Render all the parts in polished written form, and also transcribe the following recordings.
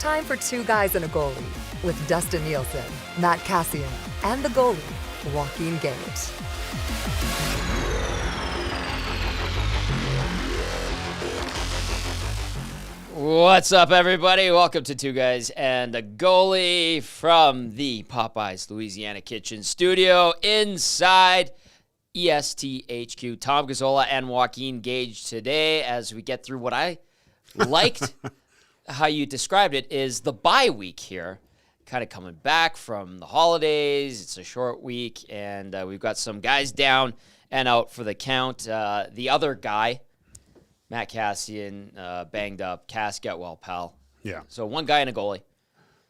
time for Two Guys and a Goalie with Dustin Nielsen, Matt Cassian, and the goalie, Joaquin Gage. What's up, everybody? Welcome to Two Guys and a Goalie from the Popeyes Louisiana Kitchen studio inside ESTHQ. Tom Gazzola and Joaquin Gage today as we get through what I liked how you described it is the bye week here. Kind of coming back from the holidays. It's a short week, and we've got some guys down and out for the count. The other guy, Matt Cassian, banged up. Cass, get well, pal. Yeah. So one guy and a goalie.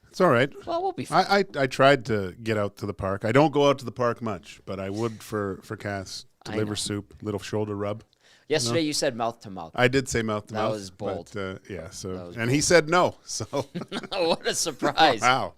It's all right. Well, we'll be fine. I tried to get out to the park. I don't go out to the park much, but I would for Cass. Deliver soup, little shoulder rub. Yesterday you said mouth to mouth. I did say mouth to mouth. That was bold. But, yeah. So bold. He said no. So what a surprise! Wow.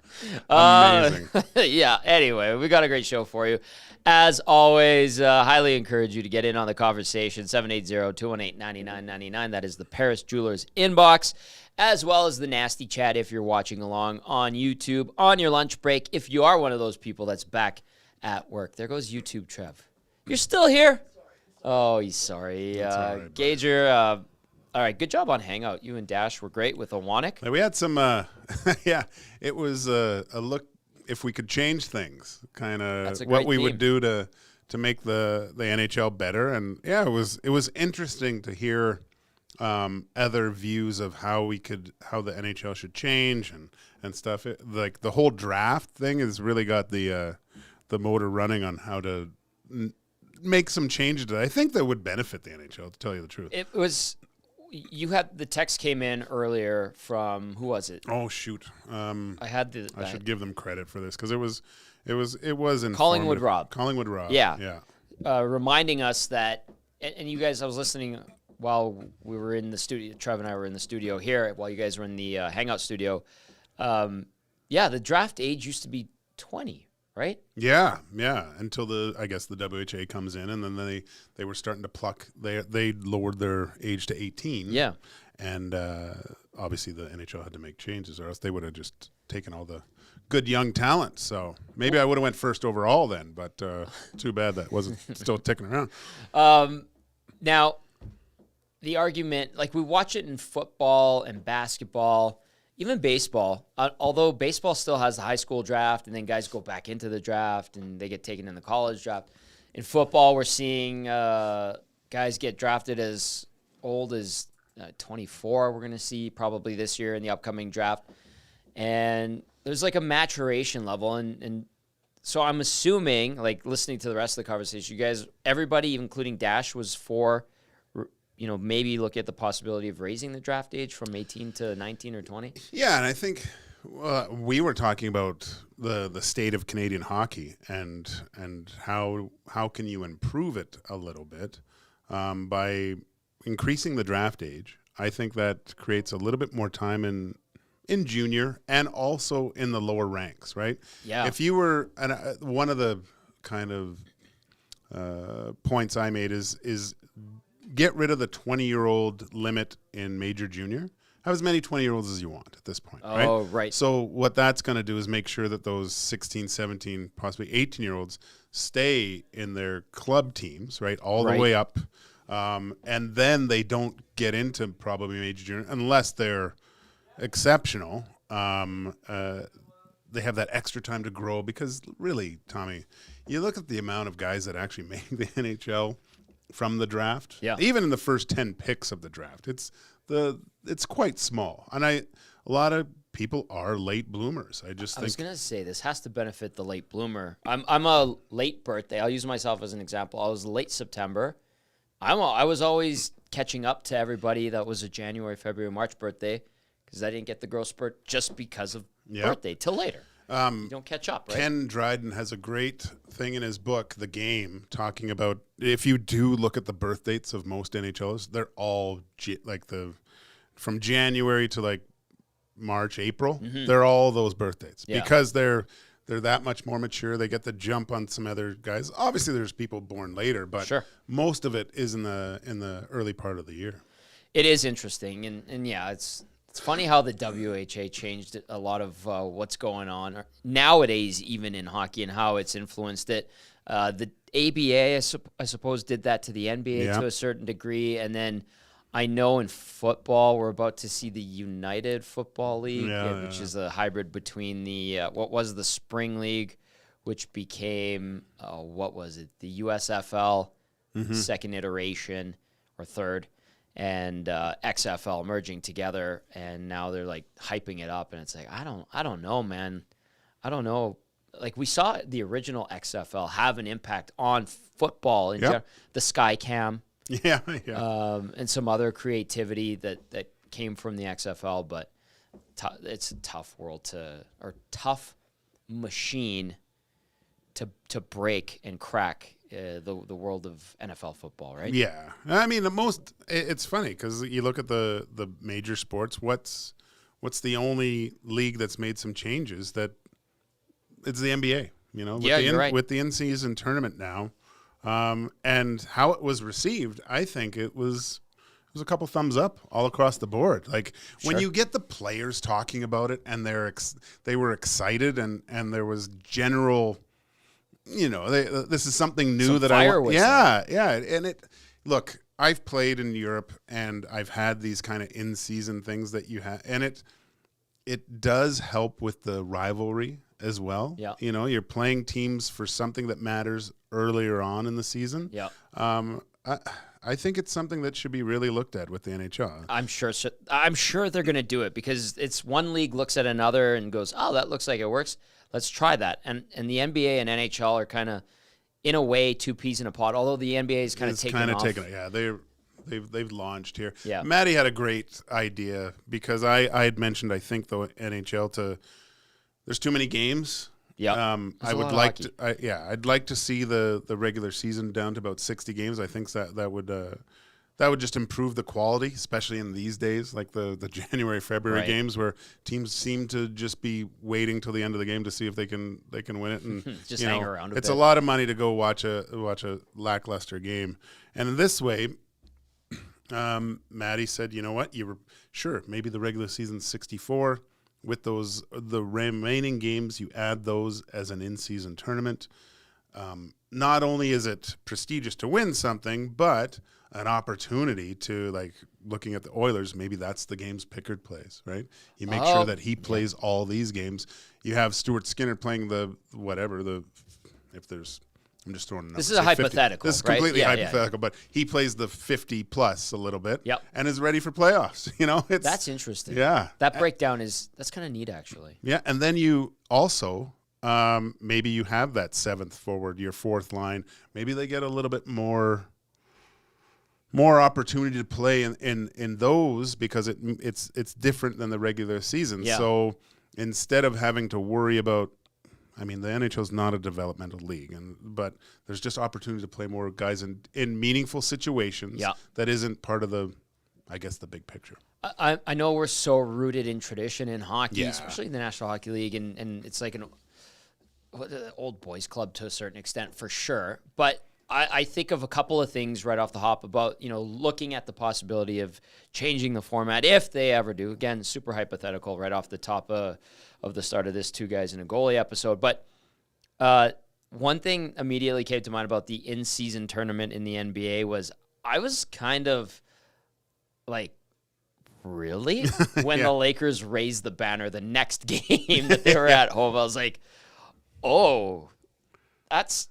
Amazing. Yeah. Anyway, we got a great show for you. As always, highly encourage you to get in on the conversation. 780-218-9999. That is the Paris Jewelers inbox, as well as the nasty chat if you're watching along on YouTube on your lunch break. If you are one of those people that's back at work, there goes YouTube, Trev. You're still here? Oh, he's sorry. Gager, all right, good job on Hangout. You and Dash were great with Owanik. We had some, yeah, it was a look if we could change things, kind of what we would do to make the NHL better. And, yeah, it was interesting to hear other views of how the NHL should change and stuff. Like the whole draft thing has really got the motor running on how to make some changes that I think that would benefit the NHL, to tell you the truth. It was, you had, the text came in earlier from, who was it? Oh, shoot. I should give them credit for this because it was informative. Collingwood Rob. Collingwood Rob. Yeah. Reminding us that, and you guys, I was listening while we were in the studio, Trev and I were in the studio here, while you guys were in the Hangout studio. The draft age used to be 20. Right? Yeah. Until the WHA comes in, and then they were starting to pluck. They lowered their age to 18. Yeah, and obviously the NHL had to make changes, or else they would have just taken all the good young talent. So maybe I would have went first overall then, but too bad that wasn't still ticking around. Now, the argument, like we watch it in football and basketball. Even baseball, although baseball still has the high school draft and then guys go back into the draft and they get taken in the college draft. In football, we're seeing guys get drafted as old as 24, we're going to see probably this year in the upcoming draft. And there's like a maturation level. And so I'm assuming, like listening to the rest of the conversation, you guys, everybody, including Dash, was for maybe look at the possibility of raising the draft age from 18 to 19 or 20? Yeah, and I think we were talking about the state of Canadian hockey and how can you improve it a little bit by increasing the draft age. I think that creates a little bit more time in junior and also in the lower ranks, right? Yeah. If you were one of the kind of points I made is get rid of the 20-year-old limit in major junior. Have as many 20-year-olds as you want at this point, right? Oh, right. So what that's going to do is make sure that those 16, 17, possibly 18-year-olds stay in their club teams, right, all the way up. And then they don't get into probably major junior unless they're exceptional. They have that extra time to grow because really, Tommy, you look at the amount of guys that actually make the NHL from the draft. Yeah. Even in the first 10 picks of the draft, it's quite small. And a lot of people are late bloomers. I was going to say this has to benefit the late bloomer. I'm a late birthday. I'll use myself as an example. I was late September. I was always catching up to everybody that was a January, February, March birthday because I didn't get the growth spurt just because of birthday till later. You don't catch up, right? Ken Dryden has a great thing in his book, The Game, talking about if you do look at the birth dates of most NHLers, they're all from January to like March, April. Mm-hmm. They're all those birth dates because they're that much more mature. They get the jump on some other guys. Obviously, there's people born later, but most of it is in the early part of the year. It is interesting, and yeah, it's It's funny how the WHA changed a lot of what's going on nowadays, even in hockey, and how it's influenced it. The ABA, I suppose, did that to the NBA to a certain degree. And then I know in football, we're about to see the United Football League, which is a hybrid between the what was the Spring League, which became, the USFL, second iteration or third, and XFL merging together, and now they're like hyping it up, and it's like, I don't know, man. I don't know. Like, we saw the original XFL have an impact on football in general. The Skycam. Yeah. And some other creativity that came from the XFL, but it's a tough tough machine to break and crack the world of NFL football, right? Yeah. I mean, it's funny because you look at the major sports, what's the only league that's made some changes? That it's the NBA, you're right. With the in-season tournament now. And how it was received, I think it was a couple thumbs up all across the board. Like when you get the players talking about it and they were excited and there was general, this is something new that And look, I've played in Europe and I've had these kind of in-season things that you have, and it does help with the rivalry as well. Yeah. You're playing teams for something that matters earlier on in the season. Yeah. I think it's something that should be really looked at with the NHL. I'm sure they're going to do it because it's one league looks at another and goes, "Oh, that looks like it works. Let's try that." And the NBA and NHL are kind of, in a way, two peas in a pod. Although the NBA is kind of taking off. Yeah, they've launched here. Yeah. Maddie had a great idea because I had mentioned, I think, the NHL there's too many games. Yeah. I'd like to see the regular season down to about 60 games. I think that would just improve the quality, especially in these days, like the January, February games where teams seem to just be waiting till the end of the game to see if they can win it, and just hang around a bit. It's a lot of money to go watch a lackluster game. And in this way, Maddie said, you know what, maybe the regular season's 64. With the remaining games, you add those as an in-season tournament. Not only is it prestigious to win something, but an opportunity to, like, looking at the Oilers, maybe that's the games Pickard plays, right? You make sure that he plays all these games. You have Stuart Skinner playing I'm just throwing numbers. This is a hypothetical. This is completely hypothetical, but he plays the 50-plus a little bit and is ready for playoffs. That's interesting. Yeah. That breakdown that's kind of neat, actually. Yeah, and then you also maybe you have that seventh forward, your fourth line. Maybe they get a little bit more opportunity to play in those because it's different than the regular season. Yeah. So instead of having to worry about, I mean, the NHL is not a developmental league, but there's just opportunity to play more guys in meaningful situations that isn't part of the big picture. I know we're so rooted in tradition in hockey, especially in the National Hockey League, and it's like an old boys club to a certain extent for sure. But I think of a couple of things right off the hop about, looking at the possibility of changing the format if they ever do. Again, super hypothetical right off the top of the start of this Two Guys and a Goalie episode. But one thing immediately came to mind about the in-season tournament in the NBA was I was kind of like, really? When the Lakers raised the banner the next game that they were at home, I was like, oh, that's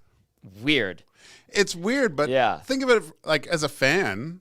weird. It's weird, but think of it like as a fan,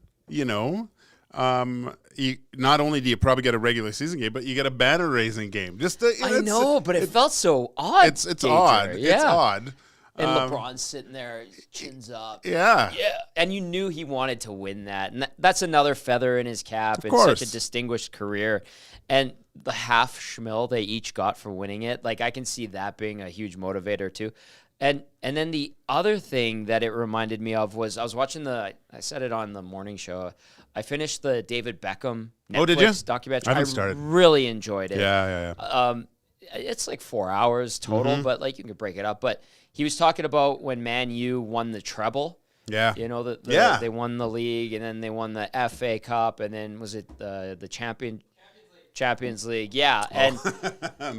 not only do you probably get a regular season game, but you get a banner raising game. I know, but it felt so odd. It's odd. Yeah. It's odd. And LeBron's sitting there, chins up. Yeah. And you knew he wanted to win that. And that's another feather in his cap. It's such a distinguished career. And the half schmil they each got for winning it, like I can see that being a huge motivator too. And then the other thing that it reminded me of was I was watching I said it on the morning show. I finished the David Beckham Netflix documentary. I haven't started. Really enjoyed it. Yeah. It's like 4 hours total, but like you can break it up. But he was talking about when Man U won the treble. Yeah. They won the league, and then they won the FA Cup, and then was it the Champions League. Yeah. And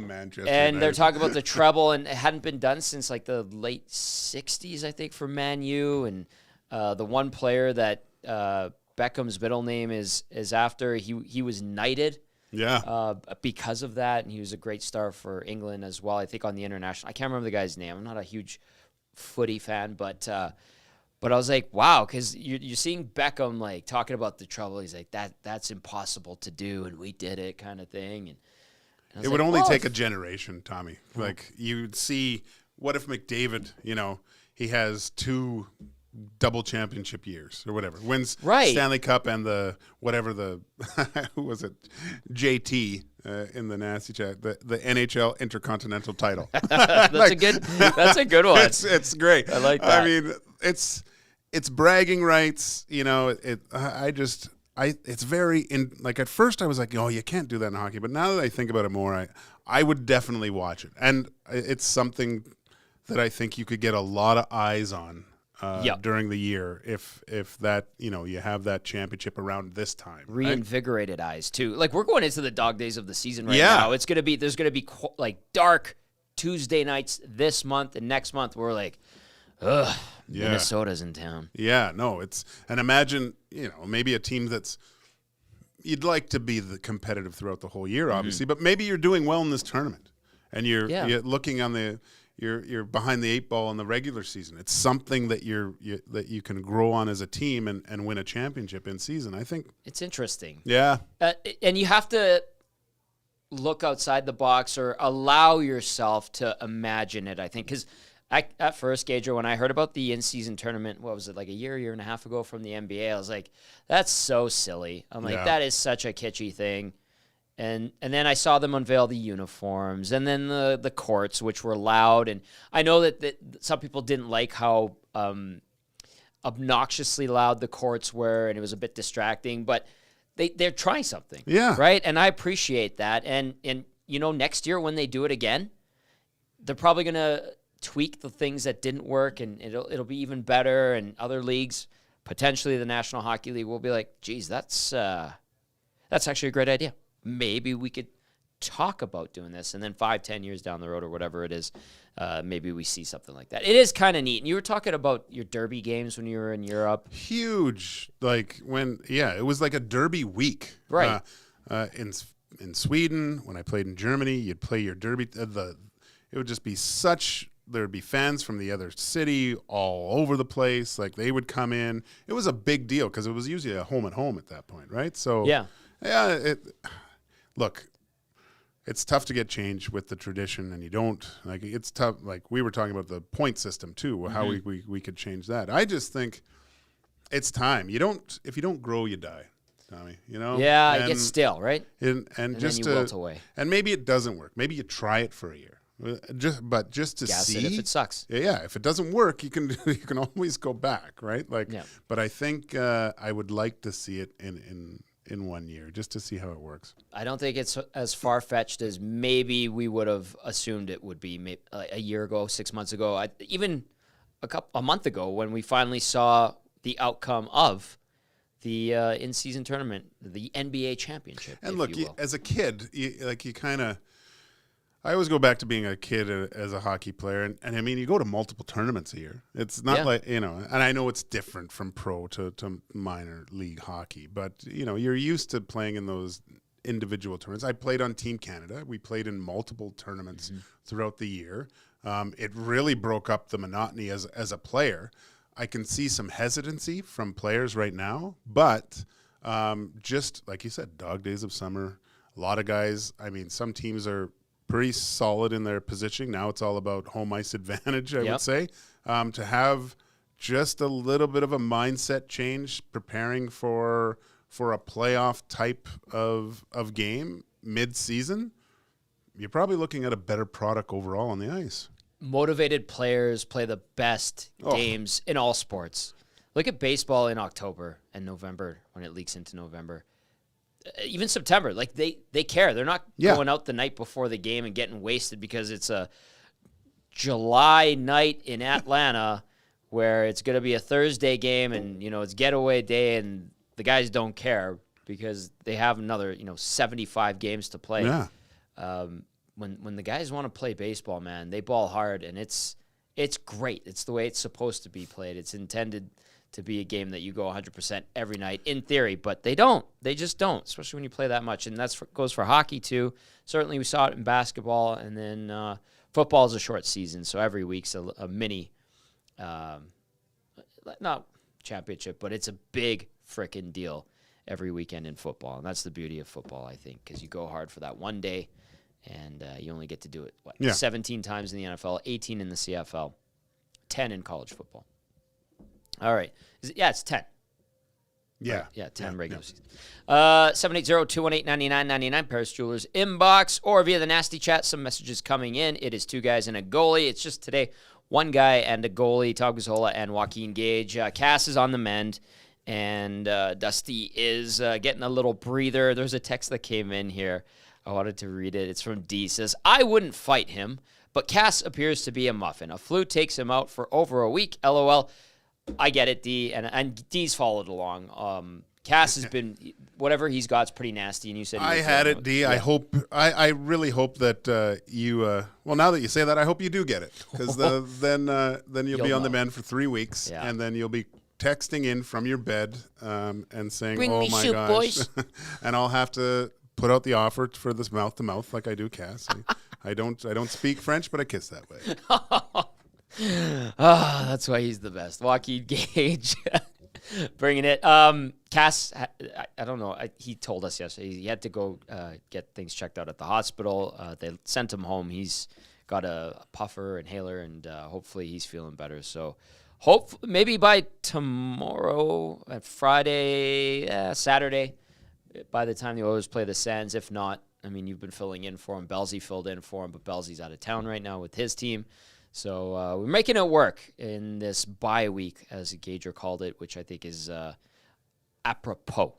Manchester and they're United. talking about the treble, and it hadn't been done since like the late 60s, I think, for Man U. And the one player that Beckham's middle name is after, he was knighted. Yeah. Because of that, and he was a great star for England as well. I think on the international. I can't remember the guy's name. I'm not a huge footy fan, but I was like, wow, because you're seeing Beckham like talking about the trouble. He's like, that's impossible to do, and we did it, kind of thing. And it would only take a generation, Tommy. Like you'd see, what if McDavid? He has 2 double championship years or whatever, wins Stanley Cup and the who was it, JT in the nasty chat, the NHL Intercontinental title. That's a good one. It's great. I like that. I mean, it's bragging rights. It's very like at first I was like, oh, you can't do that in hockey, but now that I think about it more, I would definitely watch it, and it's something that I think you could get a lot of eyes on. During the year, if that you have that championship around this time, reinvigorated eyes too. Like we're going into the dog days of the season right now. There's gonna be like dark Tuesday nights this month and next month. We're like, ugh, Minnesota's in town. Yeah, no, and imagine maybe a team that's you'd like to be the competitive throughout the whole year, obviously, but maybe you're doing well in this tournament and you're looking on the. You're behind the 8 ball in the regular season. It's something that that you can grow on as a team and win a championship in season. I think it's interesting. Yeah, and you have to look outside the box or allow yourself to imagine it. I think because at first, Gager, when I heard about the in-season tournament, what was it, like a year and a half ago from the NBA? I was like, that's so silly. I'm like, that is such a kitschy thing. And then I saw them unveil the uniforms and then the courts, which were loud. And I know that some people didn't like how obnoxiously loud the courts were, and it was a bit distracting. But they're trying something, right? And I appreciate that. And next year when they do it again, they're probably going to tweak the things that didn't work, and it'll be even better. And other leagues, potentially the National Hockey League, will be like, geez, that's actually a great idea. Maybe we could talk about doing this, and then 5-10 years down the road or whatever it is, maybe we see something like that. It is kind of neat. And you were talking about your derby games when you were in Europe. Huge. Like it was like a derby week. Right. In Sweden, when I played in Germany, you'd play your derby. It would just be there would be fans from the other city all over the place. Like they would come in. It was a big deal because it was usually a home at home at that point, right? So look, it's tough to get change with the tradition, and you don't like. It's tough. Like we were talking about the point system too, how we could change that. I just think it's time. If you don't grow, you die, Tommy. Yeah, it gets stale, right? And just then you wilt away. And maybe it doesn't work. Maybe you try it for a year, just to Gas see it if it sucks. Yeah, if it doesn't work, you can always go back, right? Like, but I think I would like to see it in 1 year, just to see how it works. I don't think it's as far-fetched as maybe we would have assumed it would be a year ago, 6 months ago, even a month ago when we finally saw the outcome of the in-season tournament, the NBA championship. And look, as a kid, I always go back to being a kid as a hockey player, and I mean, you go to multiple tournaments a year. It's not like, and I know it's different from pro to minor league hockey, but, you're used to playing in those individual tournaments. I played on Team Canada. We played in multiple tournaments throughout the year. It really broke up the monotony as a player. I can see some hesitancy from players right now, but just like you said, dog days of summer, a lot of guys, I mean, some teams are pretty solid in their positioning. Now it's all about home ice advantage, I would say. To have just a little bit of a mindset change, preparing for a playoff type of game mid-season, you're probably looking at a better product overall on the ice. Motivated players play the best games in all sports. Look at baseball in October and November when it leaks into November. Even September, like they care. They're not going out the night before the game and getting wasted because it's a July night in Atlanta where it's going to be a Thursday game and, it's getaway day and the guys don't care. because they have another 75 games to play. Yeah. When the guys want to play baseball, man, they ball hard, and it's great. It's the way it's supposed to be played. It's intended to be a game that you go 100% every night in theory, but they don't. They just don't, especially when you play that much. And that goes for hockey too. Certainly we saw it in basketball, and then football is a short season, so every week's a mini, not championship, but it's a big frickin' deal every weekend in football. And that's the beauty of football, I think, because you go hard for that one day, and you only get to do it, 17 times in the NFL, 18 in the CFL, 10 in college football. All right. It's 10. Yeah. Right. Yeah, 10 regular season. 780-218-9999, Paris Jewelers inbox, or via the nasty chat. Some messages coming in. It is 2 guys and a goalie. It's just today, 1 guy and a goalie, Tom Gazzola and Joaquin Gage. Cass is on the mend, and Dusty is getting a little breather. There's a text that came in here. I wanted to read it. It's from D. It says, I wouldn't fight him, but Cass appears to be a muffin. A flu takes him out for over a week. LOL. I get it, D, and D's followed along. Cass has been, whatever he's got is pretty nasty, and you said I had it, D. Yeah. I really hope that you, well, now that you say that, I hope you do get it, because then you'll be on the mend for 3 weeks, and then you'll be texting in from your bed and saying, Bring oh me my soup, gosh, boys. and I'll have to put out the offer for this mouth-to-mouth like I do, Cass. I don't speak French, but I kiss that way. That's why he's the best. Joaquin Gage bringing it. Cass, I don't know. He told us yesterday he had to go get things checked out at the hospital. They sent him home. He's got a puffer inhaler, and hopefully he's feeling better. So maybe by tomorrow, Friday, Saturday, by the time the Oilers play the Sens. If not, I mean, you've been filling in for him. Belsey filled in for him, but Belsey's out of town right now with his team. So we're making it work in this bye week, as Gager called it, which I think is apropos.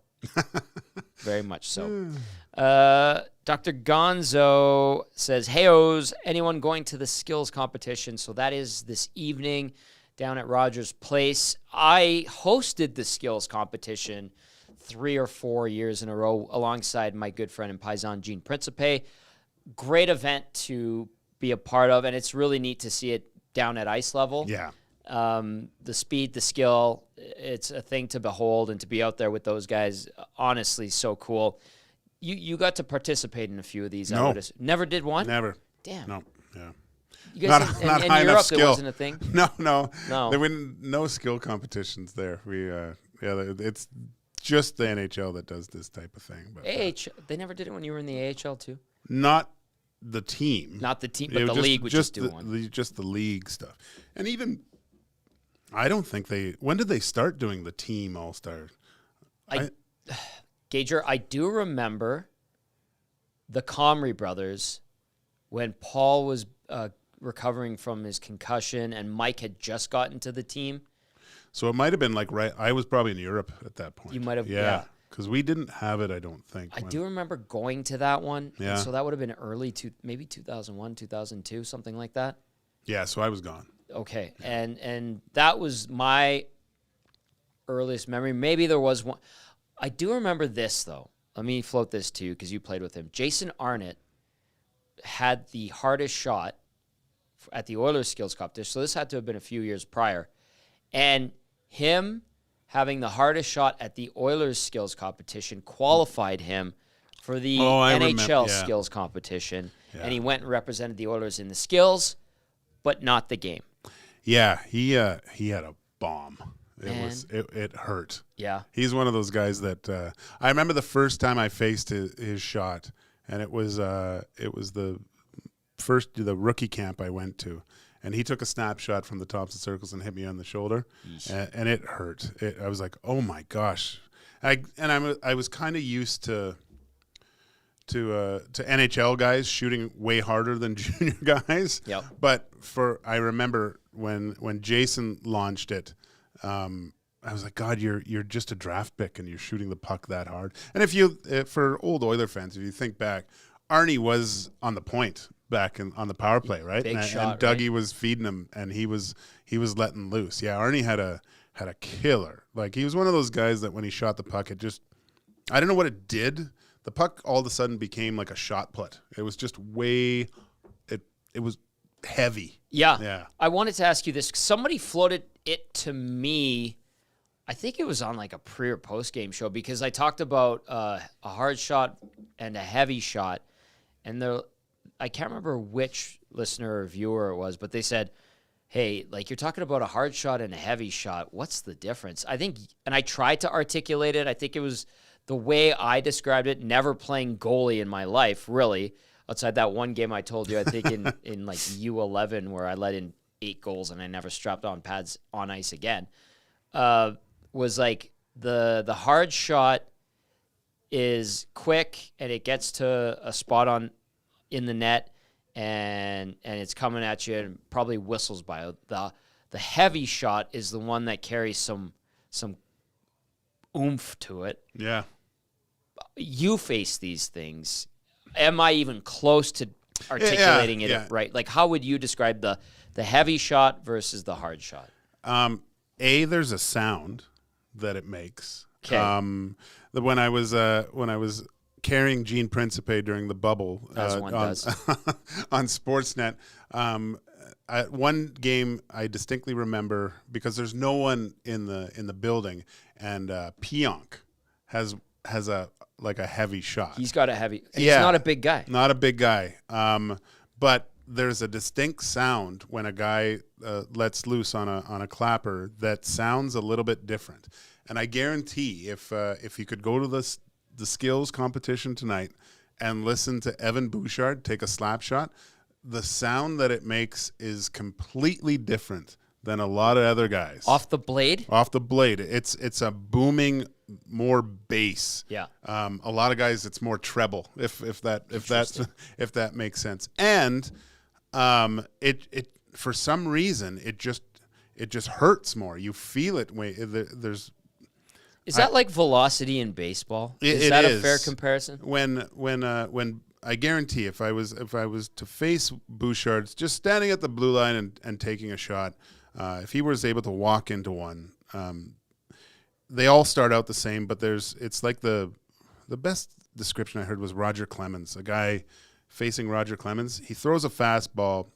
Very much so. Dr. Gonzo says, "Hey-os, anyone going to the skills competition?" So that is this evening down at Rogers Place. I hosted the skills competition 3 or 4 years in a row alongside my good friend and paisan, Gene Principe. Great event to be a part of, and it's really neat to see it down at ice level. Yeah. The speed, the skill, it's a thing to behold, and to be out there with those guys, honestly, so cool. You got to participate in a few of these. No. Never did one? Never. Damn. No. Yeah. You guys not in high Europe, enough skill. there wasn't a thing? No. No. There were no skill competitions there. It's just the NHL that does this type of thing. But they never did it when you were in the AHL too? Not the team. Not the team, but the league would just do one. Just the league stuff. And even, I don't think when did they start doing the team All-Star? Gager, I do remember the Comrie brothers when Paul was recovering from his concussion and Mike had just gotten to the team. So it might have been I was probably in Europe at that point. You might have, yeah. Because we didn't have it, I don't think. I do remember going to that one. Yeah. So that would have been maybe 2001, 2002, something like that. Yeah, so I was gone. Okay. And that was my earliest memory. Maybe there was one. I do remember this, though. Let me float this to you because you played with him. Jason Arnott had the hardest shot at the Oilers skills competition. So this had to have been a few years prior. And him having the hardest shot at the Oilers skills competition qualified him for the NHL skills competition. Yeah. And he went and represented the Oilers in the skills, but not the game. Yeah, he had a bomb. It hurt. Yeah. He's one of those guys that I remember the first time I faced his shot, and it was the rookie camp I went to. And he took a snapshot from the tops of circles and hit me on the shoulder, and it hurt. I was like, "Oh my gosh!" I was kind of used to NHL guys shooting way harder than junior guys. Yep. But I remember when Jason launched it, I was like, "God, you're just a draft pick and you're shooting the puck that hard." And for old Oiler fans, if you think back, Arnie was on the point back on the power play, right? Big shot, and Dougie was feeding him, and he was letting loose. Yeah, Arnie had a killer. Like, he was one of those guys that when he shot the puck, it I don't know what it did. The puck all of a sudden became like a shot put. It was just way, it was heavy. Yeah. I wanted to ask you this. Somebody floated it to me. I think it was on like a pre or post game show because I talked about a hard shot and a heavy shot. And I can't remember which listener or viewer it was, but they said, hey, like you're talking about a hard shot and a heavy shot. What's the difference? I think, and I tried to articulate it. I think it was the way I described it, never playing goalie in my life, really, outside that one game I told you, I think in like U11 where I let in 8 goals and I never strapped on pads on ice again, was like the hard shot is quick and it gets to a spot in the net and it's coming at you and probably whistles by. The heavy shot is the one that carries some oomph to it. Yeah. You face these things. Am I even close to articulating it right? Like, how would you describe the heavy shot versus the hard shot? There's a sound that it makes. Okay. When I was carrying Gene Principe during the bubble As one does. on Sportsnet, one game I distinctly remember because there's no one in the building, and Pionk has a heavy shot. He's got a heavy. He's not a big guy. Not a big guy. But there's a distinct sound when a guy lets loose on a clapper that sounds a little bit different. And I guarantee if you could go to the skills competition tonight and listen to Evan Bouchard take a slap shot, the sound that it makes is completely different than a lot of other guys. Off the blade? Off the blade. It's a booming, more bass. Yeah. A lot of guys it's more treble if that makes sense. And it for some reason it just hurts more. You feel it Is that like velocity in baseball? Is that a fair comparison? When I guarantee if I was to face Bouchard just standing at the blue line and taking a shot, if he was able to walk into one, they all start out the same, but it's like the best description I heard was Roger Clemens, a guy facing Roger Clemens. He throws a fastball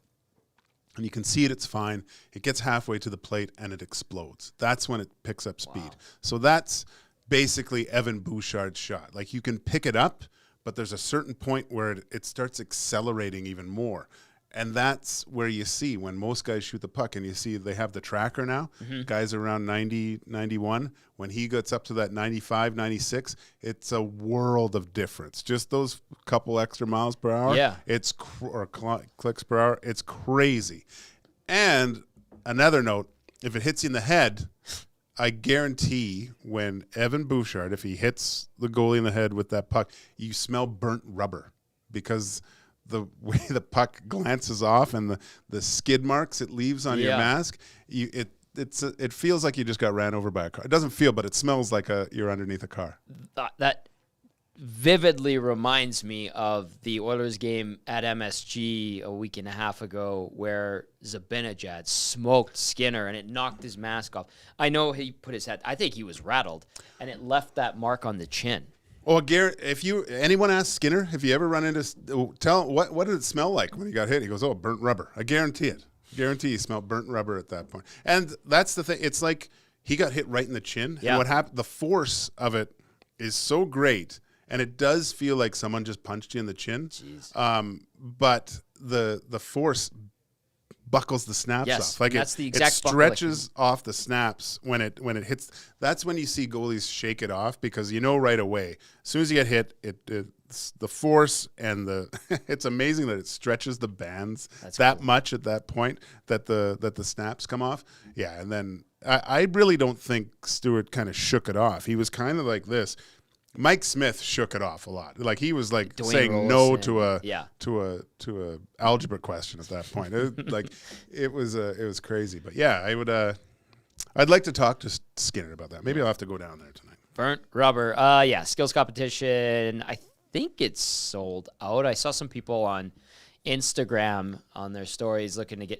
and you can see it's fine. It gets halfway to the plate and it explodes. That's when it picks up speed. Wow. So that's basically Evan Bouchard's shot. Like you can pick it up, but there's a certain point where it starts accelerating even more. And that's where you see when most guys shoot the puck and you see they have the tracker now. Mm-hmm. Guys around 90, 91. When he gets up to that 95, 96, it's a world of difference. Just those couple extra miles per hour. Yeah. Or clicks per hour. It's crazy. And another note, if it hits you in the head, I guarantee when Evan Bouchard, if he hits the goalie in the head with that puck, you smell burnt rubber because the way the puck glances off and the skid marks it leaves on your mask, it feels like you just got ran over by a car. It doesn't feel, but it smells like you're underneath a car. That vividly reminds me of the Oilers game at MSG a week and a half ago where Zibanejad smoked Skinner and it knocked his mask off. I know he put his head. I think he was rattled, and it left that mark on the chin. Well, Garrett, if anyone asks Skinner, if you ever run into, tell him what did it smell like when he got hit? He goes, burnt rubber. I guarantee it. Guarantee he smelled burnt rubber at that point. And that's the thing. It's like he got hit right in the chin. Yeah. And what happened? The force of it is so great, and it does feel like someone just punched you in the chin. Jeez. But the force buckles the snaps off. Like that's the exact it stretches off the snaps when it hits. That's when you see goalies shake it off because you know right away. As soon as you get hit, it's the force and it's amazing that it stretches the bands much at that point that the snaps come off. Yeah, and then I really don't think Stewart kind of shook it off. He was kind of like this. Mike Smith shook it off a lot. Like he was like Dwayne saying Rose no and, to a algebra question at that point. It was crazy. But yeah, I'd like to talk to Skinner about that. Maybe I'll have to go down there tonight. Burnt rubber. Skills competition. I think it's sold out. I saw some people on Instagram on their stories looking to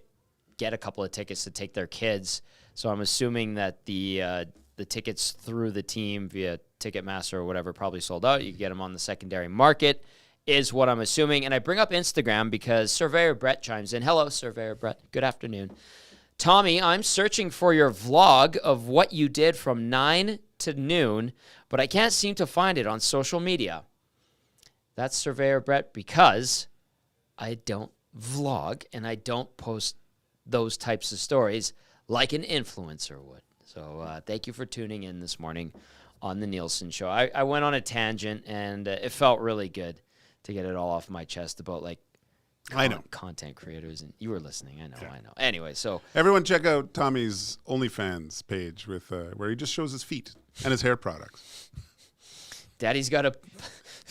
get a couple of tickets to take their kids. So I'm assuming that the the tickets through the team via Ticketmaster or whatever probably sold out. You can get them on the secondary market, is what I'm assuming. And I bring up Instagram because Surveyor Brett chimes in. Hello, Surveyor Brett. Good afternoon. Tommy, I'm searching for your vlog of what you did from 9 to noon, but I can't seem to find it on social media. That's Surveyor Brett because I don't vlog and I don't post those types of stories like an influencer would. So thank you for tuning in this morning on the Nielsen Show. I went on a tangent, and it felt really good to get it all off my chest about, like, content creators. And you were listening. I know. Anyway, so everyone check out Tommy's OnlyFans page with where he just shows his feet and his hair products. Daddy's got to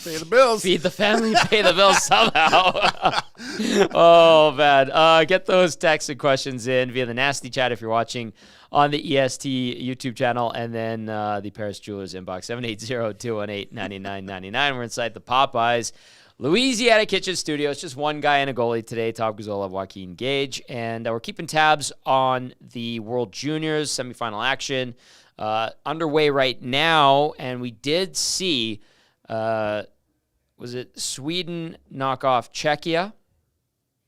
pay the bills. Feed the family, pay the bills somehow. Oh, man. Get those texts and questions in via the Nasty Chat if you're watching on the EST YouTube channel, and then the Paris Jewelers inbox, 780-218-9999. We're inside the Popeyes Louisiana Kitchen Studio. It's just one guy and a goalie today, Tom Gazzola, Joaquin Gage, and we're keeping tabs on the World Juniors semifinal action underway right now, and we did see, was it Sweden knock off Czechia,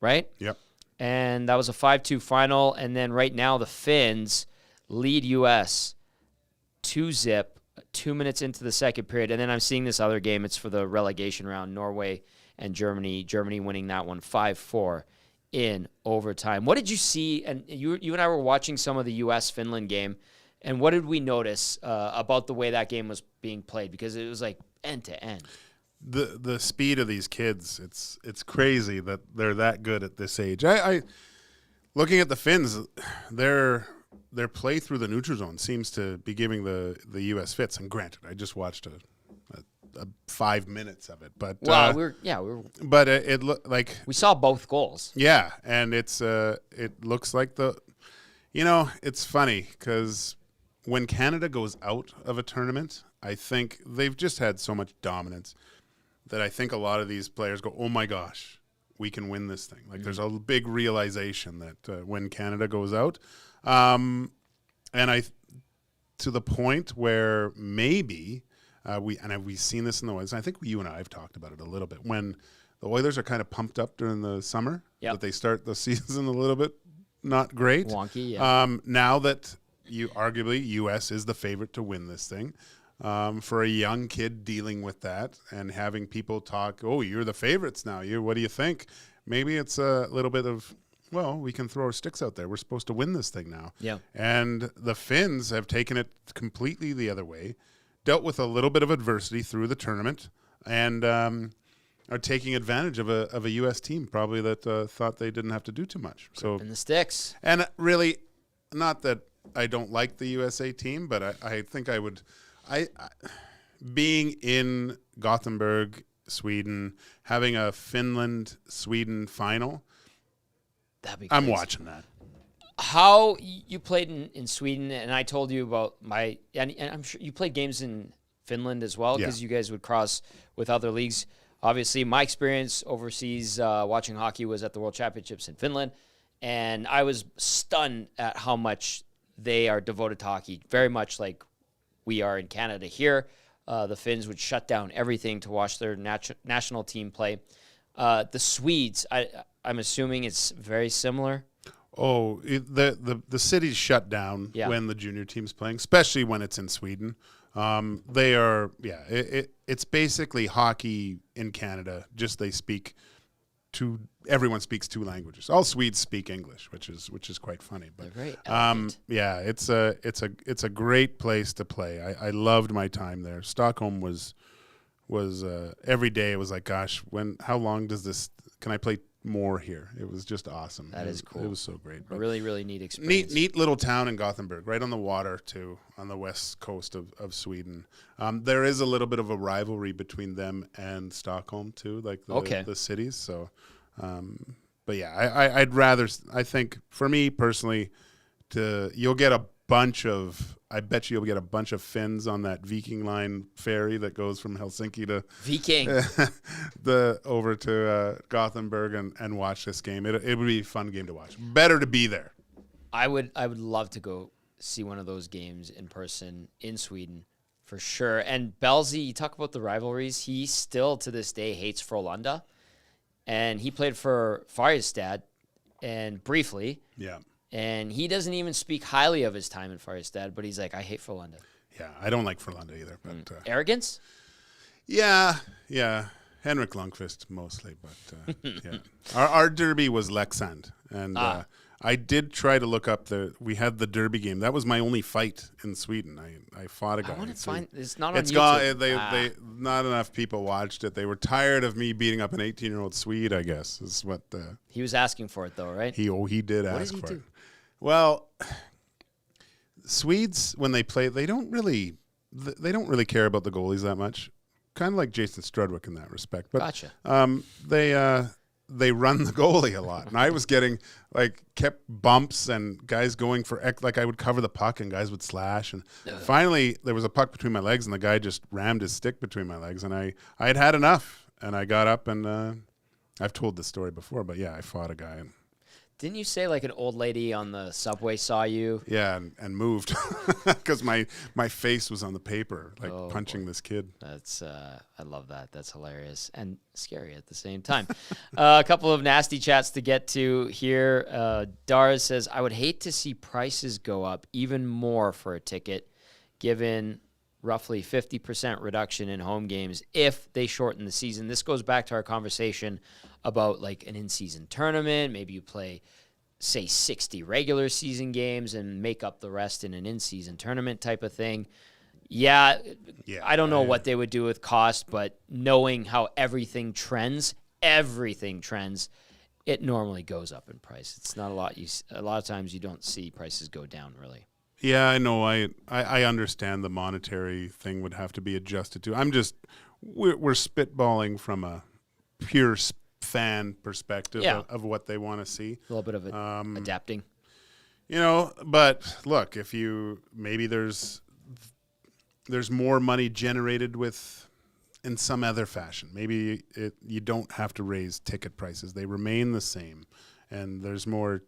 right? Yep. And that was a 5-2 final, and then right now the Finns lead U.S. 2-0, 2 minutes into the second period. And then I'm seeing this other game. It's for the relegation round, Norway and Germany. Germany winning that one 5-4 in overtime. What did you see? And you and I were watching some of the U.S.-Finland game, and what did we notice about the way that game was being played? Because it was like end to end. The speed of these kids, it's crazy that they're that good at this age. I looking at the Finns, their play through the neutral zone seems to be giving the U.S. fits. And granted, I just watched a 5 minutes of it, but but it looked like we saw both goals. Yeah, and it looks like it's funny because when Canada goes out of a tournament, I think they've just had so much dominance that I think a lot of these players go, oh my gosh, we can win this thing. Like there's a big realization that when Canada goes out, and to the point where maybe we've seen this in the Oilers. I think you and I have talked about it a little bit when the Oilers are kind of pumped up during the summer. Yep. That they start the season a little bit not great, wonky. Yeah. Now that arguably U.S. is the favorite to win this thing. For a young kid dealing with that and having people talk, oh, you're the favorites now. What do you think? Maybe it's a little bit of, well, we can throw our sticks out there. We're supposed to win this thing now. Yeah. And the Finns have taken it completely the other way, dealt with a little bit of adversity through the tournament, and are taking advantage of a U.S. team probably that thought they didn't have to do too much. So in the sticks. And really, not that I don't like the USA team, but I think I would – being in Gothenburg, Sweden, having a Finland-Sweden final, I'm watching that. How you played in Sweden, and I told you about and I'm sure you played games in Finland as well, because you guys would cross with other leagues. Obviously, my experience overseas watching hockey was at the World Championships in Finland, and I was stunned at how much they are devoted to hockey, very much like we are in Canada here. The Finns would shut down everything to watch their national team play. The Swedes, I'm assuming it's very similar. Oh, the city's shut down when the junior team's playing, especially when it's in Sweden. They are, it's basically hockey in Canada. Just they speak everyone speaks two languages. All Swedes speak English, which is quite funny. But very elegant. it's a great place to play. I loved my time there. Stockholm was every day it was like, gosh, how long can I play more here? It was just awesome. That is cool. It was so great. A really, really neat experience. Neat little town in Gothenburg, right on the water too, on the west coast of Sweden. There is a little bit of a rivalry between them and Stockholm too, like the cities. So, but yeah, I think for me personally, you'll get a bunch of Finns on that Viking Line ferry that goes from Helsinki to over to Gothenburg and watch this game. It would be a fun game to watch. Better to be there. I would love to go see one of those games in person in Sweden for sure. And Belzy, you talk about the rivalries. He still to this day hates Frölunda, and he played for Färjestad and briefly. Yeah. And he doesn't even speak highly of his time in Färjestad, but he's like, I hate Frölunda. Yeah, I don't like Frölunda either. But Arrogance? Yeah. Henrik Lundqvist mostly, but yeah. Our derby was Leksand, and I did try to look up we had the derby game. That was my only fight in Sweden. I fought a guy. I want to find it's not on it's YouTube. They not enough people watched it. They were tired of me beating up an 18-year-old Swede, I guess. Is what he was asking for it though, right? He did ask for do? it. Well, Swedes when they play, they don't really care about the goalies that much. Kind of like Jason Strudwick in that respect. But Gotcha. They run the goalie a lot, and I was getting kept bumps and guys going for I would cover the puck and guys would slash, and finally there was a puck between my legs and the guy just rammed his stick between my legs, and I had enough, and I got up and I've told this story before, but yeah, I fought a guy. And didn't you say like an old lady on the subway saw you? Yeah, and moved because my face was on the paper, punching this kid. That's I love that. That's hilarious and scary at the same time. A couple of nasty chats to get to here. Dara says, I would hate to see prices go up even more for a ticket, given roughly 50% reduction in home games if they shorten the season. This goes back to our conversation about like an in-season tournament. Maybe you play, say, 60 regular season games and make up the rest in an in-season tournament type of thing. Yeah, I don't know what they would do with cost, but knowing how everything trends, it normally goes up in price. It's not a lot. A lot of times you don't see prices go down, really. Yeah, I know. I understand the monetary thing would have to be adjusted to. We're spitballing from a pure fan perspective of what they want to see. A little bit of adapting. But look, if maybe there's more money generated in some other fashion. Maybe you don't have to raise ticket prices. They remain the same, and there's more,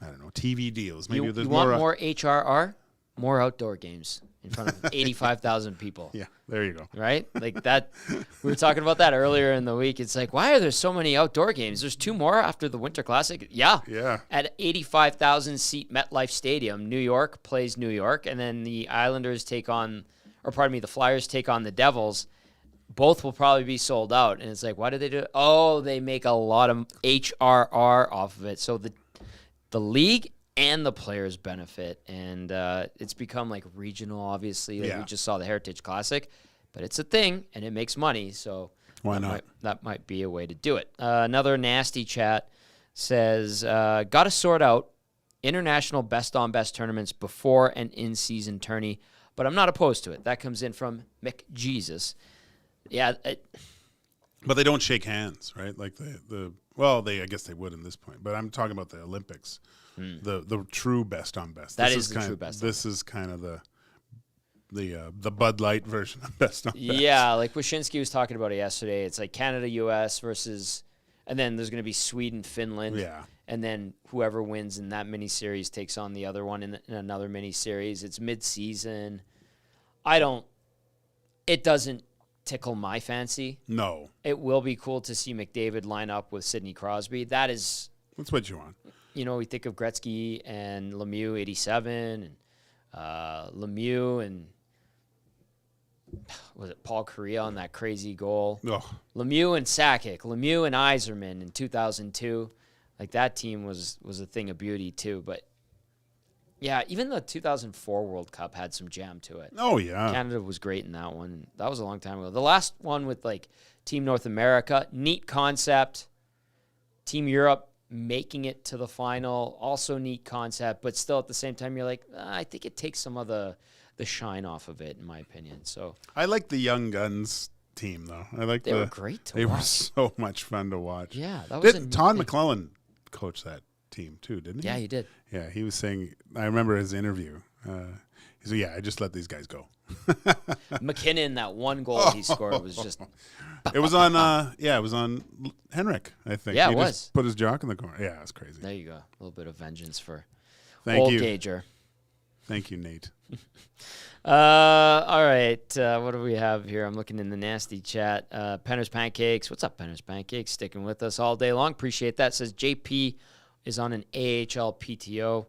I don't know, TV deals. Maybe you there's want more HRR, more outdoor games in front of 85,000 people. Yeah, there you go. Right? Like that. We were talking about that earlier in the week. It's like, why are there so many outdoor games? There's 2 more after the Winter Classic. Yeah. At 85,000 seat MetLife Stadium, New York plays New York, and then the Flyers take on the Devils. Both will probably be sold out. And it's like, why do they do it? Oh, they make a lot of HRR off of it. So the league and the players benefit, and it's become like regional, obviously. We just saw the Heritage Classic, but it's a thing, and it makes money, so why not? That might be a way to do it. Another nasty chat says, got to sort out international best-on-best tournaments before an in-season tourney, but I'm not opposed to it. That comes in from McJesus. Yeah. But they don't shake hands, right? Like I guess they would in this point, but I'm talking about the Olympics. The true best on best. That is the true best. This is kind of the Bud Light version of best on best. Yeah, like Wyshynski was talking about it yesterday. It's like Canada, U.S. versus, and then there's going to be Sweden, Finland. Yeah. And then whoever wins in that mini series takes on the other one in another mini series. It's mid-season. It doesn't tickle my fancy. No. It will be cool to see McDavid line up with Sidney Crosby. That's what you want. We think of Gretzky and Lemieux, 87, and Lemieux and was it Paul Kariya on that crazy goal? Oh. Lemieux and Sakic, Lemieux and Yzerman in 2002. Like that team was a thing of beauty too. But yeah, even the 2004 World Cup had some jam to it. Oh yeah, Canada was great in that one. That was a long time ago. The last one with like Team North America, neat concept. Team Europe making it to the final, also neat concept, but still at the same time you're like, I think it takes some of the shine off of it, in my opinion. So I like the Young Guns team though. They were great to watch. They were so much fun to watch. Yeah, that was Todd McClellan coached that team too, didn't he? Yeah, he did. Yeah, he was saying, I remember his interview. He said, I just let these guys go. McKinnon, that one goal he scored was just. It was on. It was on Henrik, I think. Yeah, he it was. Just put his jock in the corner. Yeah, it's crazy. There you go. A little bit of vengeance for Thank old you. Gager. Thank you, Nate. All right. What do we have here? I'm looking in the nasty chat. Penner's Pancakes. What's up, Penner's Pancakes? Sticking with us all day long. Appreciate that. Says JP is on an AHL PTO.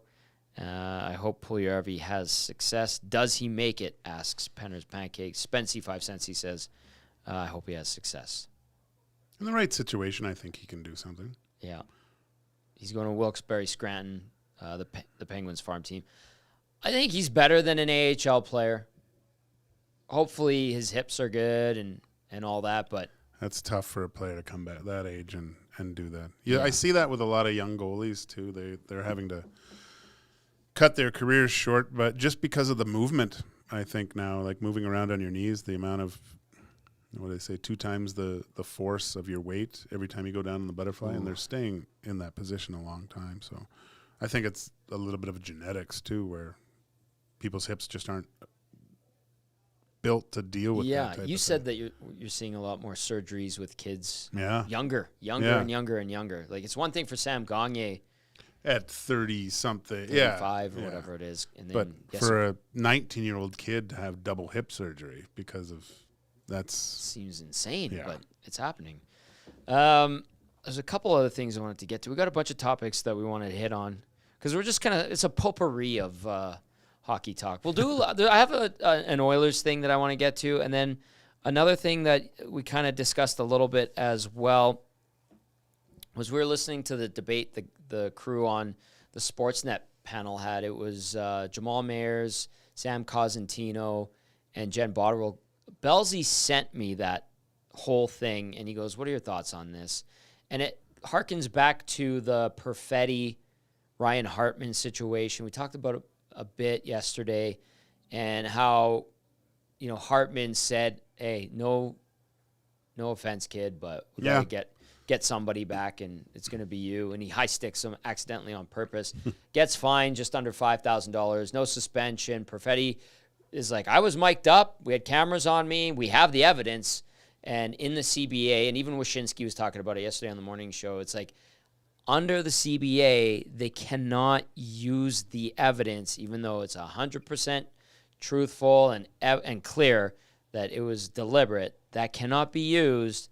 I hope Puljujarvi has success. Does he make it? Asks Penner's Pancakes. Spency 5 cents. He says, I hope he has success. In the right situation, I think he can do something. Yeah. He's going to Wilkes-Barre Scranton, the Penguins farm team. I think he's better than an AHL player. Hopefully his hips are good and all that, but that's tough for a player to come back at that age and do that. Yeah, I see that with a lot of young goalies too. They're having to cut their careers short, but just because of the movement, I think now, like moving around on your knees, the amount of, what do they say, 2 times the force of your weight every time you go down in the butterfly, and they're staying in that position a long time. So I think it's a little bit of a genetics too, where people's hips just aren't built to deal with that. Yeah, type you of said thing. that you're seeing a lot more surgeries with kids. Yeah. Younger Yeah. and younger and younger. Like, it's one thing for Sam Gagner At 30-something. 35 or Yeah. whatever it is. And then But for a 19-year-old kid to have double hip surgery because of that's seems insane, Yeah. but it's happening. There's a couple other things I wanted to get to. We got a bunch of topics that we wanted to hit on because we're just kind of, it's a potpourri of hockey talk. We'll do, I have an Oilers thing that I want to get to, and then another thing that we kind of discussed a little bit as well was we were listening to the debate the crew on the Sportsnet panel had. It was Jamal Mayers, Sam Cosentino, and Jen Botterill. Belzy sent me that whole thing, and he goes, what are your thoughts on this? And it harkens back to the Perfetti, Ryan Hartman situation. We talked about it a bit yesterday, and how, Hartman said, hey, no offense, kid, but we got to get somebody back, and it's going to be you. And he high sticks him accidentally on purpose. Gets fined just under $5,000. No suspension. Perfetti is like, I was mic'd up. We had cameras on me. We have the evidence. And in the CBA, and even Wyshynski was talking about it yesterday on the morning show, it's like, under the CBA, they cannot use the evidence, even though it's 100% truthful and clear that it was deliberate. That cannot be used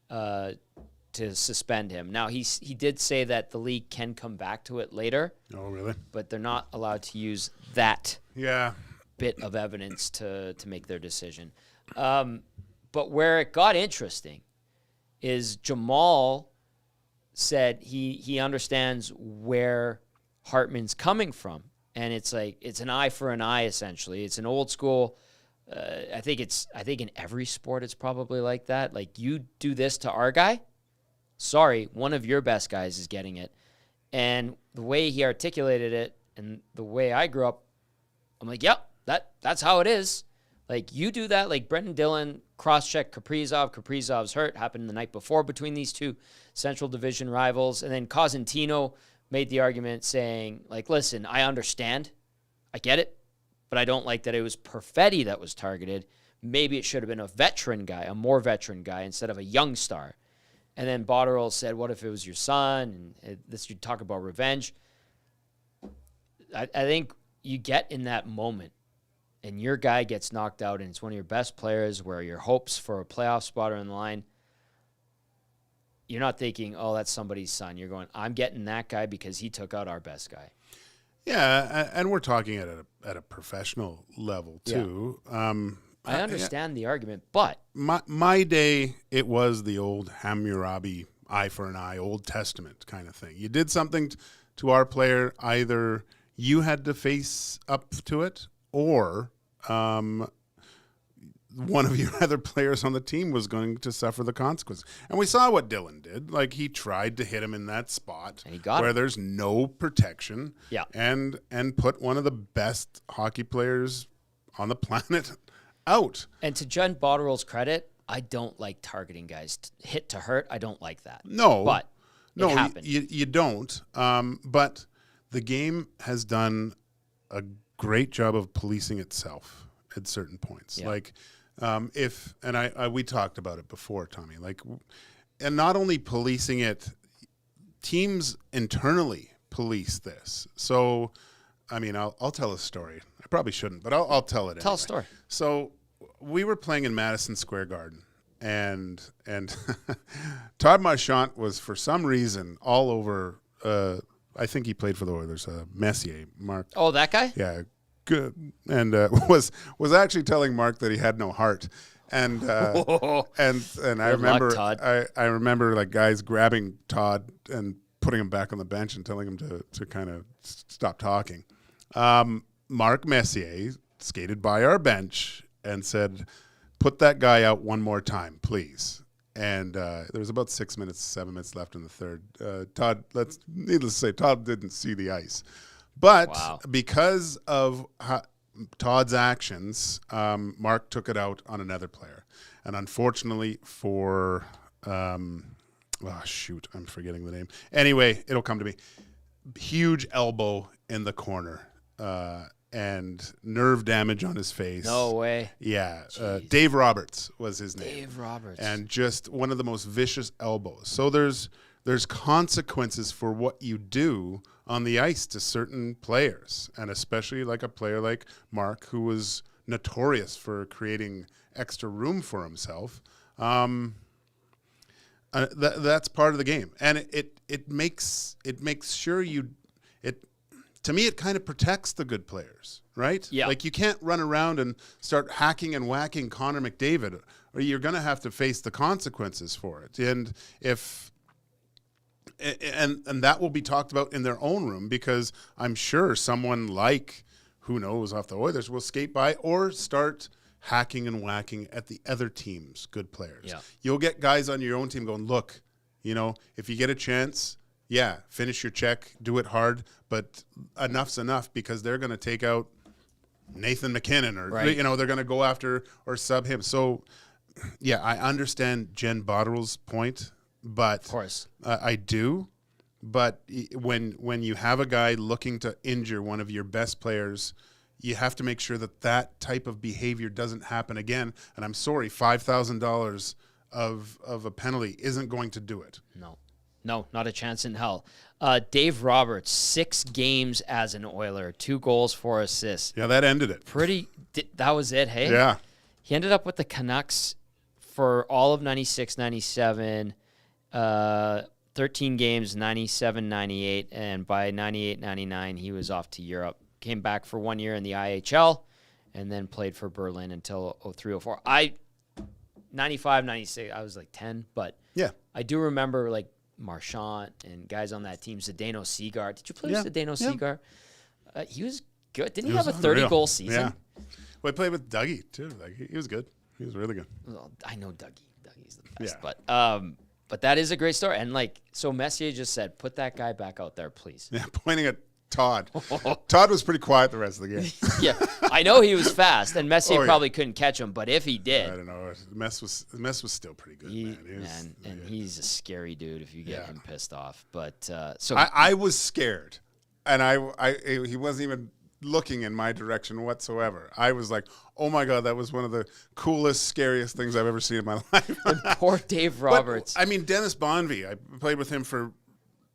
to suspend him. Now, he did say that the league can come back to it later. Oh, really? But they're not allowed to use that bit of evidence to make their decision. But where it got interesting is Jamal said he understands where Hartman's coming from. And it's like, it's an eye for an eye, essentially. It's an old school. I think in every sport it's probably like that. Like, you do this to our guy, sorry, one of your best guys is getting it. And the way he articulated it and the way I grew up, I'm like, yep, that's how it is. Like, you do that, like Brendan Dillon cross-check Kaprizov. Kaprizov's hurt. Happened the night before between these two Central Division rivals. And then Cosentino made the argument saying, like, listen, I understand. I get it. But I don't like that it was Perfetti that was targeted. Maybe it should have been a veteran guy, a more veteran guy, instead of a young star. And then Botterill said, what if it was your son? And this, you talk about revenge. I think you get in that moment and your guy gets knocked out and it's one of your best players where your hopes for a playoff spot are in the line. You're not thinking, oh, that's somebody's son. You're going, I'm getting that guy because he took out our best guy. Yeah, and we're talking at a professional level too. Yeah. I understand the argument, but my day, it was the old Hammurabi eye for an eye, Old Testament kind of thing. You did something to our player, either you had to face up to it, or one of your other players on the team was going to suffer the consequences. And we saw what Dillon did. Like, he tried to hit him in that spot and he got where him. There's no protection. Yeah. And put one of the best hockey players on the planet out. And to Jen Botterill's credit, I don't like targeting guys. Hit to hurt, I don't like that. No. But it happened. You don't. But the game has done a great job of policing itself at certain points. Yeah. Like, we talked about it before, Tommy, like, and not only policing it, teams internally police this. So I mean, I'll tell a story. I probably shouldn't, but I'll tell it. Tell anyway. a story. So we were playing in Madison Square Garden, and Todd Marchant was for some reason all over. I think he played for the Oilers. Messier, Mark. Oh, that guy? Yeah, good. And was actually telling Mark that he had no heart. And and I remember luck, Todd. I remember like guys grabbing Todd and putting him back on the bench and telling him to kind of stop talking. Mark Messier skated by our bench and said, "Put that guy out one more time, please." And there was about 7 minutes left in the third. Needless to say, Todd didn't see the ice. But because of Todd's actions, Mark took it out on another player. And unfortunately for, I'm forgetting the name. Anyway, it'll come to me. Huge elbow in the corner. And nerve damage on his face. No way. Yeah. Dave Roberts was his name. Dave Roberts. And just one of the most vicious elbows. So there's consequences for what you do on the ice to certain players, and especially like a player like Mark, who was notorious for creating extra room for himself. That's part of the game. And it makes sure to me, it kind of protects the good players, right? Yeah. Like you can't run around and start hacking and whacking Connor McDavid, or you're going to have to face the consequences for it. And that will be talked about in their own room, because I'm sure someone like, who knows, off the Oilers will skate by or start hacking and whacking at the other team's good players. Yeah. You'll get guys on your own team going, look, if you get a chance, yeah, finish your check, do it hard, but enough's enough, because they're going to take out Nathan McKinnon, or right. They're going to go after or sub him. So, yeah, I understand Jen Botterill's point, but of course I do. But when you have a guy looking to injure one of your best players, you have to make sure that type of behavior doesn't happen again. And I'm sorry, $5,000 of a penalty isn't going to do it. No, not a chance in hell. Dave Roberts, 6 games as an Oiler, 2 goals, 4 assists. Yeah, that ended it. That was it, hey? Yeah. He ended up with the Canucks for all of 96, 97, 13 games, 97, 98, and by 98, 99, he was off to Europe. Came back for 1 year in the IHL, and then played for Berlin until 03, 04. 95, 96, I was like 10, but yeah, I do remember like Marchant and guys on that team, Zdeno Seagar. Did you play with Zdeno Seagar? He was good. Didn't he have a 30-goal season? Yeah. Well, I played with Dougie, too. Like, he was good. He was really good. Well, I know Dougie. Dougie's the best. Yeah. But that is a great story. And, so Messier just said, put that guy back out there, please. Yeah, pointing at Todd. Todd was pretty quiet the rest of the game. Yeah, I know he was fast, and Messier probably couldn't catch him. But if he did, I don't know. The mess was still pretty good. He's a scary dude if you get him pissed off. But I was scared, and he wasn't even looking in my direction whatsoever. I was like, oh my God, that was one of the coolest, scariest things I've ever seen in my life. And poor Dave Roberts. But, I mean, Dennis Bonvie, I played with him for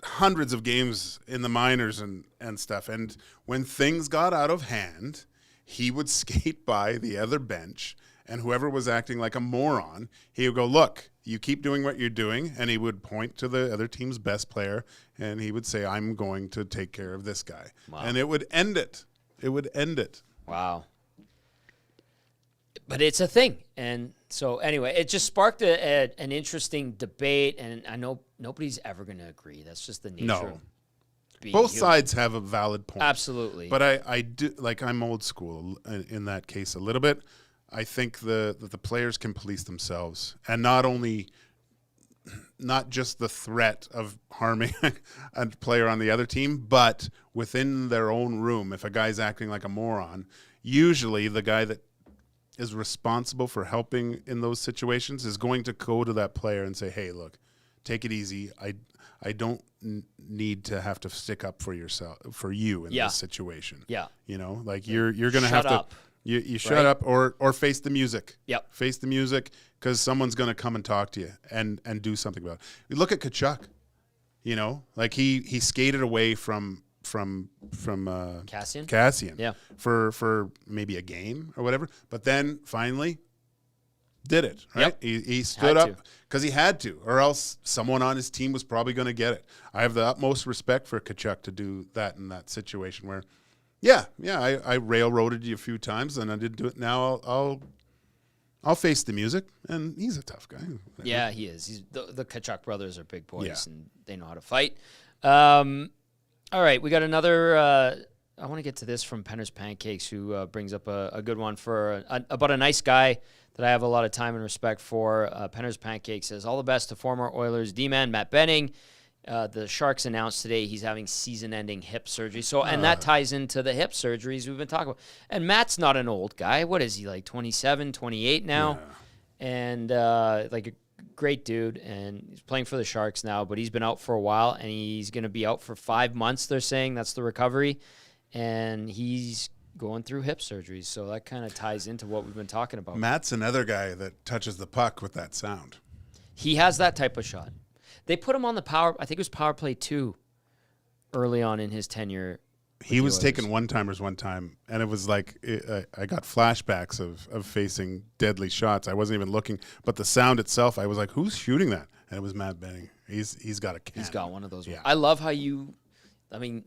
hundreds of games in the minors and stuff. And when things got out of hand, he would skate by the other bench, and whoever was acting like a moron, he would go, look, you keep doing what you're doing. And he would point to the other team's best player, and he would say, I'm going to take care of this guy. Wow. And it would end it. It would end it. Wow. But it's a thing. And so anyway, it just sparked an interesting debate, and I know nobody's ever going to agree. That's just the nature of being Both human. sides have a valid point. Absolutely. But I do, I'm old school in that case a little bit. I think that the players can police themselves, and not just the threat of harming a player on the other team, but within their own room. If a guy's acting like a moron, usually the guy that is responsible for helping in those situations is going to go to that player and say, hey, look, take it easy. I don't need to have to stick up for you in this situation. Yeah. You're going to have to you shut up or face the music. Yep. Face the music, because someone's going to come and talk to you and do something about it. You look at Tkachuk, he skated away from from Cassian. Yeah, for maybe a game or whatever. But then finally did it. Right, Yep. he stood up because he had to, or else someone on his team was probably going to get it. I have the utmost respect for Tkachuk to do that in that situation where, I railroaded you a few times and I didn't do it. Now I'll face the music, and he's a tough guy. Yeah, he is. He's the Tkachuk brothers are big boys, and they know how to fight. All right, we got another. I want to get to this from Penner's Pancakes, who brings up a good one about a nice guy that I have a lot of time and respect for. Penner's Pancakes says, all the best to former Oilers D-man Matt Benning. The Sharks announced today he's having season-ending hip surgery. And that ties into the hip surgeries we've been talking about. And Matt's not an old guy. What is he, like 27, 28 now? Yeah. And like a great dude. And he's playing for the Sharks now, but he's been out for a while, and he's going to be out for 5 months, they're saying. That's the recovery. And he's going through hip surgeries. So that kind of ties into what we've been talking about. Matt's another guy that touches the puck with that sound. He has that type of shot. They put him on the I think it was power play 2 early on in his tenure. He was taking one-timers one time, and it was like I got flashbacks of facing deadly shots. I wasn't even looking, but the sound itself, I was like, who's shooting that? And it was Matt Benning. He's got a cannon. He's got one of those. Yeah. I love how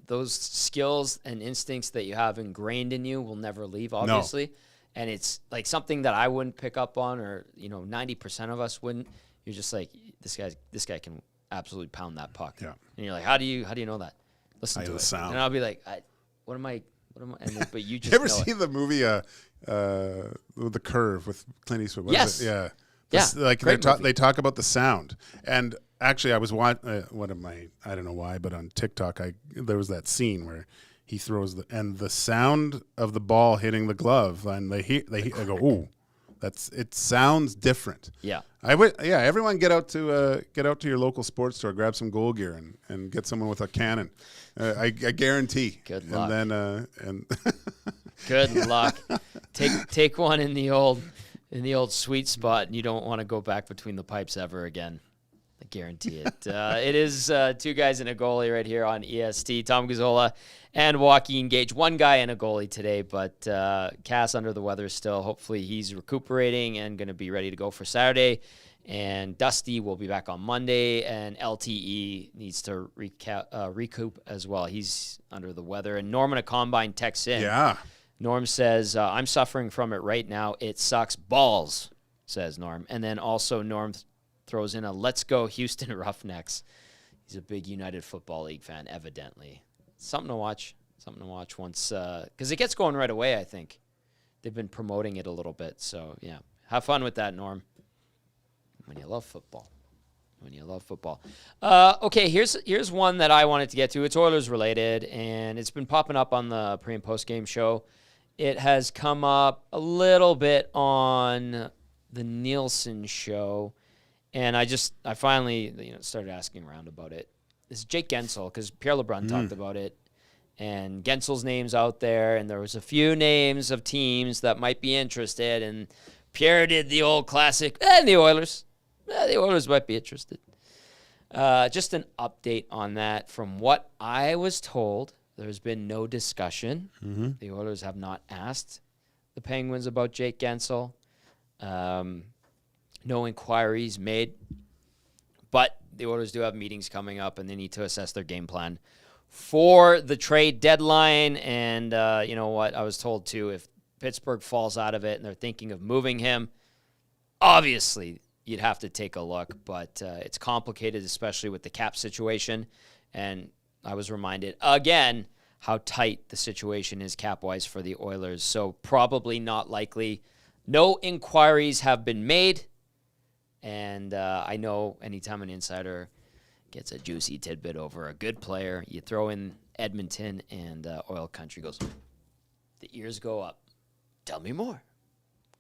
those skills and instincts that you have ingrained in you will never leave, obviously. No. And it's like something that I wouldn't pick up on, or 90% of us wouldn't. You're just like, this guy can absolutely pound that puck. Yeah. And you're like, how do you know that? Listen to the sound. And I'll be like, what am I? But you just you ever see the movie The Curve with Clint Eastwood? Yes. Yeah. Like they talk about the sound. And actually, I was watching. I don't know why, but on TikTok, there was that scene where he throws the sound of the ball hitting the glove, and I go, ooh. It sounds different. Yeah. Everyone get out to your local sports store, grab some goal gear, and get someone with a cannon. I guarantee. Good luck. And then good luck. Take one in the old sweet spot, and you don't want to go back between the pipes ever again. I guarantee it. It is 2 guys and a goalie right here on EST. Tom Gazzola and Joaquin Gage. 1 guy and a goalie today, but Cass under the weather still. Hopefully he's recuperating and going to be ready to go for Saturday. And Dusty will be back on Monday, and LTE needs to recoup as well. He's under the weather. And Norman at Combine texts in. Yeah. Norm says, I'm suffering from it right now. It sucks balls, says Norm. And then also Norm throws in a let's go Houston Roughnecks. He's a big United Football League fan, evidently. Something to watch once, because it gets going right away, I think. They've been promoting it a little bit. So, yeah, have fun with that, Norm. When you love football. Okay, here's one that I wanted to get to. It's Oilers related, and it's been popping up on the pre- and post-game show. It has come up a little bit on the Nielsen show. And I finally started asking around about it. This is Jake Gensel, because Pierre LeBrun talked about it. And Gensel's name's out there, and there was a few names of teams that might be interested. And Pierre did the old classic, the Oilers. The Oilers might be interested. Just an update on that. From what I was told, there's been no discussion. Mm-hmm. The Oilers have not asked the Penguins about Jake Gensel. No inquiries made, but the Oilers do have meetings coming up, and they need to assess their game plan for the trade deadline. And you know what? I was told, too, if Pittsburgh falls out of it and they're thinking of moving him, obviously you'd have to take a look, but it's complicated, especially with the cap situation. And I was reminded, again, how tight the situation is cap-wise for the Oilers, so probably not likely. No inquiries have been made. And I know anytime an insider gets a juicy tidbit over a good player, you throw in Edmonton, and Oil Country goes, the ears go up. Tell me more.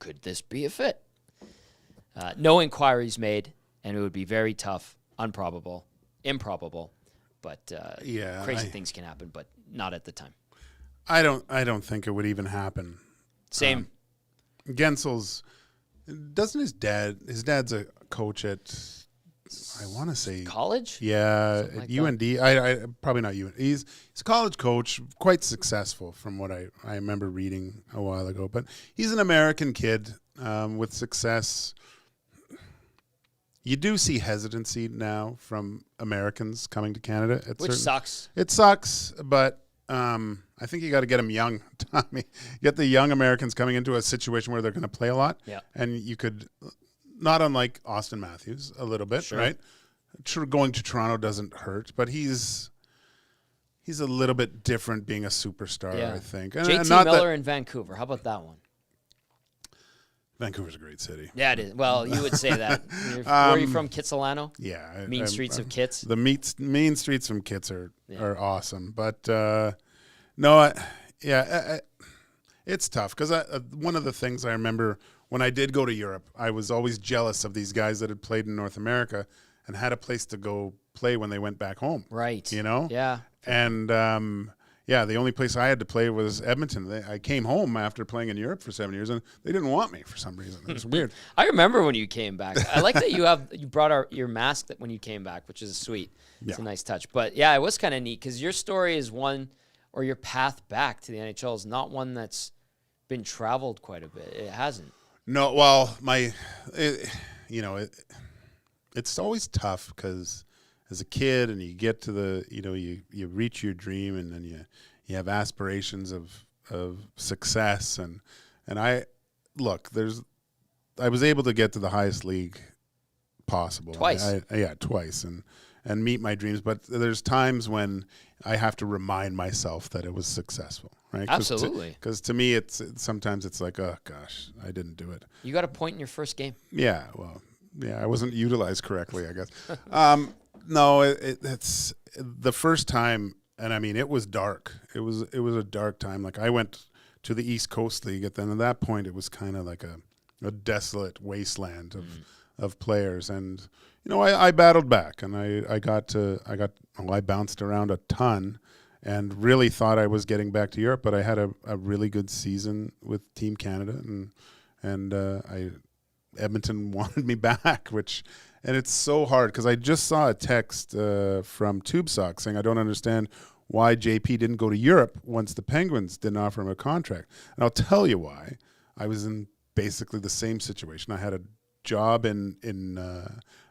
Could this be a fit? No inquiries made, and it would be very tough, improbable, but crazy things can happen, but not at the time. I don't think it would even happen. Same. Gensel's. Doesn't his dad's a coach at I want to say college. Yeah, at UND. I probably not UND. He's a college coach, quite successful from what I remember reading a while ago. But he's an American kid with success. You do see hesitancy now from Americans coming to Canada. Which sucks. It sucks, but I think you got to get them young, Tommy. Get the young Americans coming into a situation where they're going to play a lot. Yeah. And you could, not unlike Austin Matthews, a little bit, right? Going to Toronto doesn't hurt, but he's a little bit different being a superstar, I think. And, JT Miller in Vancouver. How about that one? Vancouver's a great city. Yeah, it is. Well, you would say that. Where are you from? Kitsilano? Yeah. Mean streets of Kits? The mean streets from Kits are awesome. But, no, it's tough because one of the things I remember when I did go to Europe, I was always jealous of these guys that had played in North America and had a place to go play when they went back home. Right. You know? Yeah. And, the only place I had to play was Edmonton. I came home after playing in Europe for 7 years, and they didn't want me for some reason. It was weird. I remember when you came back. I like that you brought your mask when you came back, which is sweet. It's a nice touch. But, yeah, it was kind of neat because your story is one, or your path back to the NHL is not one that's been traveled quite a bit. It hasn't. No, well, it's always tough because as a kid and you get to you reach your dream and then you have aspirations of success and I was able to get to the highest league possible. Twice. Twice and meet my dreams, but there's times when I have to remind myself that it was successful, right? Absolutely. Because to me, sometimes it's like, oh gosh, I didn't do it. You got a point in your first game. Yeah, well, I wasn't utilized correctly, I guess. No, it's the first time, and I mean, it was dark. It was a dark time. Like I went to the East Coast League, and then at that point, it was kind of like a desolate wasteland of players, and I battled back, and I bounced around a ton, and really thought I was getting back to Europe, but I had a really good season with Team Canada, and Edmonton wanted me back, and it's so hard because I just saw a text from Tube Sock saying I don't understand why JP didn't go to Europe once the Penguins didn't offer him a contract, and I'll tell you why. I was in basically the same situation. I had a job in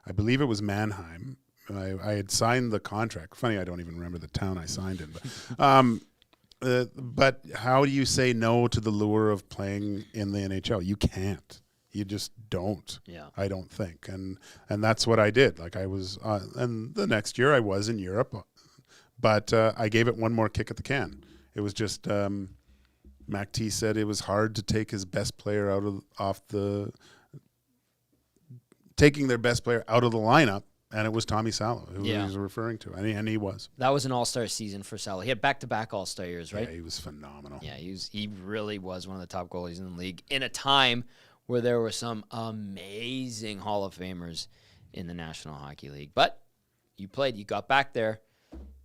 I believe it was Mannheim. I had signed the contract. Funny, I don't even remember the town I signed in. But how do you say no to the lure of playing in the NHL? You can't. You just don't. Yeah. I don't think. And that's what I did. Like I was, and the next year I was in Europe, but I gave it one more kick at the can. It was just Mac T said it was hard to take his best player taking their best player out of the lineup, and it was Tommy Salo who he was referring to, and he was. That was an all-star season for Salo. He had back-to-back all-star years, right? Yeah, he was phenomenal. Yeah, he really was one of the top goalies in the league in a time where there were some amazing Hall of Famers in the National Hockey League. But you played, you got back there.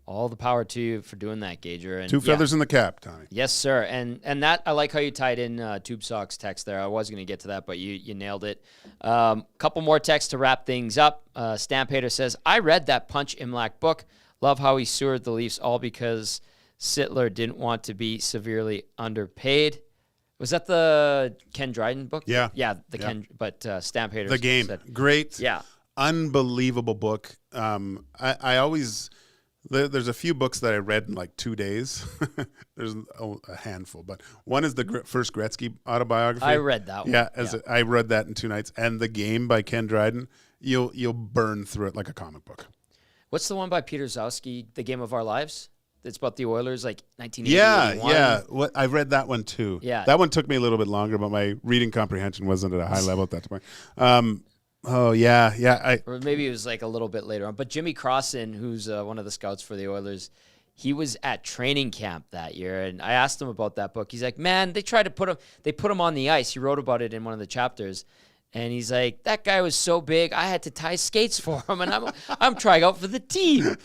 All the power to you for doing that, Gager. And two feathers in the cap, Tommy. Yes, sir. And that, I like how you tied in Tube Sock's text there. I was going to get to that, but you nailed it. Couple more texts to wrap things up. Stamphater says, I read that Punch Imlach book. Love how he sewered the Leafs all because Sittler didn't want to be severely underpaid. Was that the Ken Dryden book? Yeah. Yeah, Ken, but Stamphater The Game. said, Great. Yeah. Unbelievable book. I always... There's a few books that I read in like 2 days. There's a handful, but one is the first Gretzky autobiography. I read that one. Yeah, I read that in 2 nights. And The Game by Ken Dryden. You'll burn through it like a comic book. What's the one by Peter Zowski, The Game of Our Lives? It's about the Oilers, like 1981. Yeah. I read that one too. Yeah. That one took me a little bit longer, but my reading comprehension wasn't at a high level at that point. Oh, yeah. Or maybe it was like a little bit later on. But Jimmy Crossan, who's one of the scouts for the Oilers, he was at training camp that year. And I asked him about that book. He's like, man, they put him on the ice. He wrote about it in one of the chapters. And he's like, that guy was so big, I had to tie skates for him. And I'm trying out for the team.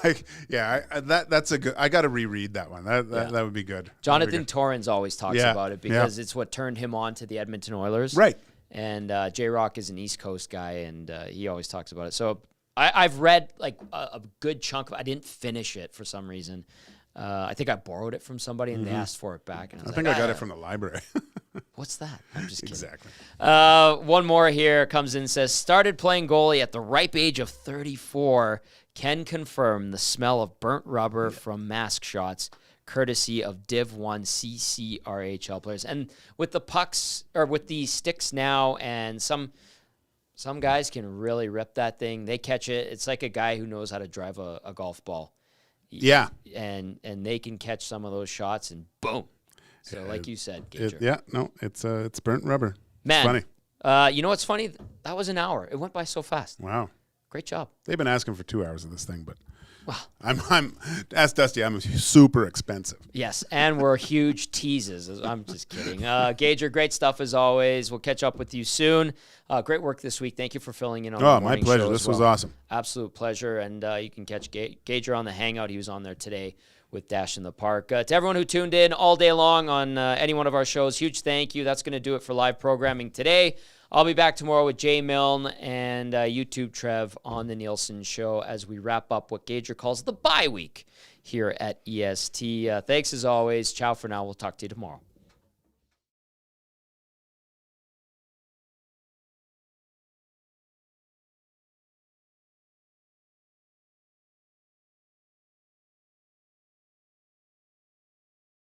That's a good. I got to reread that one. That would be good. Jonathan Torrens always talks about it because it's what turned him on to the Edmonton Oilers. Right. And J-Rock is an East Coast guy, and he always talks about it. So I've read like a good chunk of it. I didn't finish it for some reason. I think I borrowed it from somebody, and they asked for it back. And I think I got it from the library. What's that? I'm just kidding. Exactly. One more here comes in and says, started playing goalie at the ripe age of 34. Can confirm the smell of burnt rubber from mask shots, courtesy of Div 1 CCRHL players. And with the pucks, or with the sticks now, and some guys can really rip that thing. They catch it. It's like a guy who knows how to drive a golf ball. Yeah. And they can catch some of those shots, and boom. So like you said, Gager. It's burnt rubber. Man, it's funny. You know what's funny? That was an hour. It went by so fast. Wow. Great job. They've been asking for 2 hours of this thing, but well, I'm ask Dusty. I'm super expensive. Yes, and we're huge teases. I'm just kidding. Gager, great stuff as always. We'll catch up with you soon. Great work this week. Thank you for filling in on the morning my pleasure. show as This was well. awesome. Absolute pleasure. And you can catch Gager on the Hangout. He was on there today with Dash in the Park. To everyone who tuned in all day long on any one of our shows, huge thank you. That's going to do it for live programming today. I'll be back tomorrow with Jay Milne and YouTube Trev on the Nielsen Show as we wrap up what Gager calls the bye week here at EST. Thanks as always. Ciao for now. We'll talk to you tomorrow.